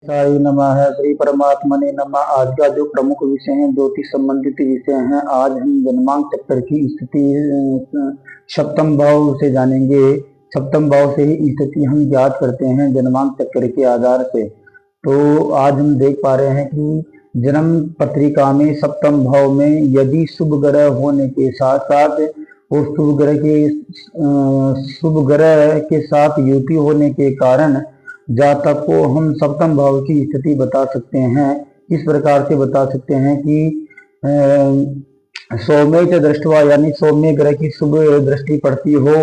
साई नमः। श्री परमात्मने नमः। आज का जो प्रमुख विषय है ज्योतिष संबंधित विषय है। आज हम जन्मांक चक्र की स्थिति सप्तम भाव से जानेंगे। सप्तम भाव से ही स्थिति हम ज्ञात करते हैं जन्मांक चक्र के आधार से। तो आज हम देख पा रहे हैं कि जन्म पत्रिका में सप्तम भाव में यदि शुभ ग्रह होने के साथ साथ और शुभ ग्रह के साथ युति होने के कारण जातक को हम सप्तम भाव की स्थिति बता सकते हैं। इस प्रकार से बता सकते हैं कि सौम्य दृष्टवा यानी सौम्य ग्रह की शुभ दृष्टि पड़ती हो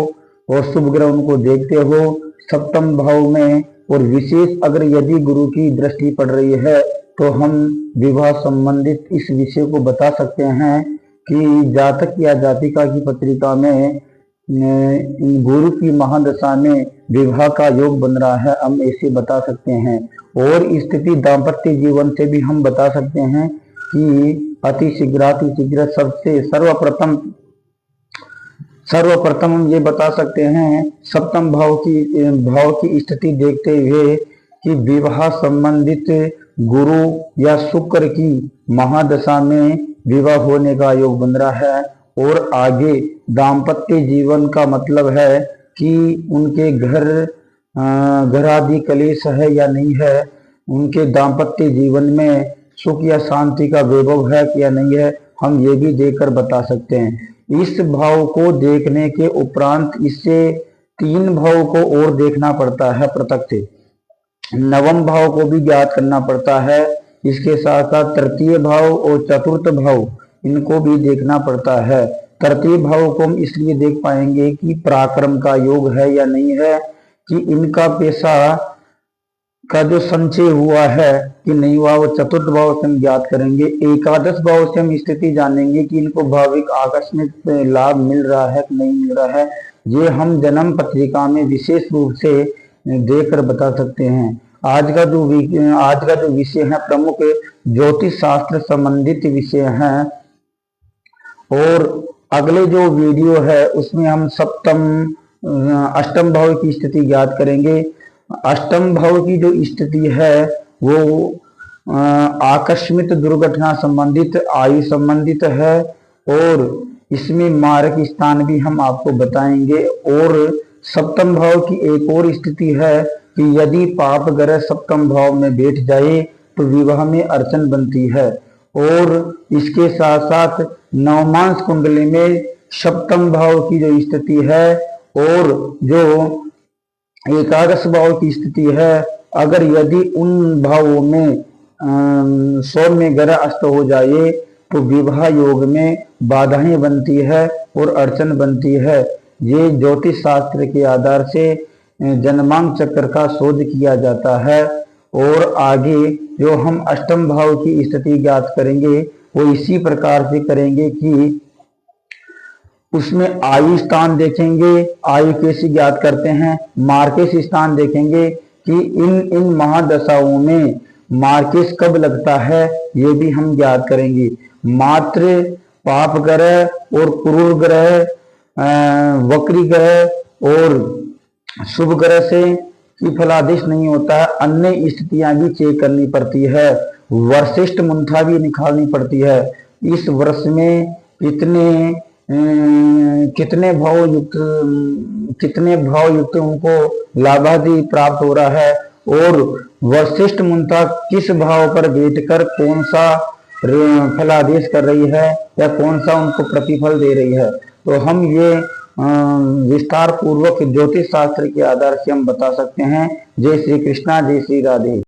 और शुभ ग्रह उनको देखते हो सप्तम भाव में, और विशेष अगर यदि गुरु की दृष्टि पड़ रही है तो हम विवाह संबंधित इस विषय को बता सकते हैं कि जातक या जातिका की पत्रिका में गुरु की महादशा में विवाह का योग बन रहा है, हम ऐसे बता सकते हैं। और स्थिति दाम्पत्य जीवन से भी हम बता सकते हैं कि अति शीघ्र सबसे सर्वप्रथम हम ये बता सकते हैं सप्तम भाव की स्थिति देखते हुए कि विवाह संबंधित गुरु या शुक्र की महादशा में विवाह होने का योग बन रहा है। और आगे दाम्पत्य जीवन का मतलब है कि उनके घर आदि कलेश है या नहीं है, उनके दाम्पत्य जीवन में सुख या शांति का वैभव है या नहीं है, हम ये भी देखकर बता सकते हैं। इस भाव को देखने के उपरांत इससे 3 भाव को और देखना पड़ता है पृथक से। नवम भाव को भी ज्ञात करना पड़ता है, इसके साथ साथ तृतीय भाव और चतुर्थ भाव इनको भी देखना पड़ता है। तृतीय भाव को हम इसलिए देख पाएंगे कि पराक्रम का योग है या नहीं है, कि इनका पैसा का जो संचय हुआ है कि नहीं हुआ, वो चतुर्थ भाव से हम ज्ञात करेंगे। एकादश भाव से हम स्थिति जानेंगे कि इनको भाविक आकस्मिक लाभ मिल रहा है कि नहीं मिल रहा है। ये हम जन्म पत्रिका में विशेष रूप से देखकर बता सकते हैं। आज का जो विषय है प्रमुख ज्योतिष शास्त्र संबंधित विषय हैं, और अगले जो वीडियो है उसमें हम अष्टम भाव की स्थिति ज्ञात करेंगे। अष्टम भाव की जो स्थिति है वो आकस्मिक दुर्घटना संबंधित, आयु संबंधित है, और इसमें मारक स्थान भी हम आपको बताएंगे। और सप्तम भाव की एक और स्थिति है कि यदि पाप ग्रह सप्तम भाव में बैठ जाए तो विवाह में अड़चन बनती है। और इसके साथ साथ नवमांश कुंडली में सप्तम भाव की जो स्थिति है और जो एकादश भाव की स्थिति है, अगर यदि उन भावों में सौम्य ग्रह अस्त हो जाए तो विवाह योग में बाधाएं बनती है और अड़चन बनती है। ये ज्योतिष शास्त्र के आधार से जन्मांक चक्र का शोध किया जाता है। और आगे जो हम अष्टम भाव की स्थिति ज्ञात करेंगे वो इसी प्रकार से करेंगे कि उसमें आयु स्थान देखेंगे, आयु कैसे ज्ञात करते हैं, मार्केश स्थान देखेंगे कि इन महादशाओं में मार्केश कब लगता है, ये भी हम ज्ञात करेंगे। मात्र पाप ग्रह और क्रूर ग्रह, वक्री ग्रह और शुभ ग्रह से की फलादेश नहीं होता है, अन्य स्थितियां भी चेक करनी पड़ती है, वर्षिष्ठ मुंथा भी निकालनी पड़ती है। इस वर्ष में कितने भाव युक्त उनको लाभादि प्राप्त हो रहा है, और वर्षिष्ठ मुंथा किस भाव पर बैठकर कौन सा फलादेश कर रही है या कौन सा उनको प्रतिफल दे रही है। तो हम ये विस्तार पूर्वक ज्योतिष शास्त्र के आधार से हम बता सकते हैं। जय श्री कृष्णा, जय श्री राधे।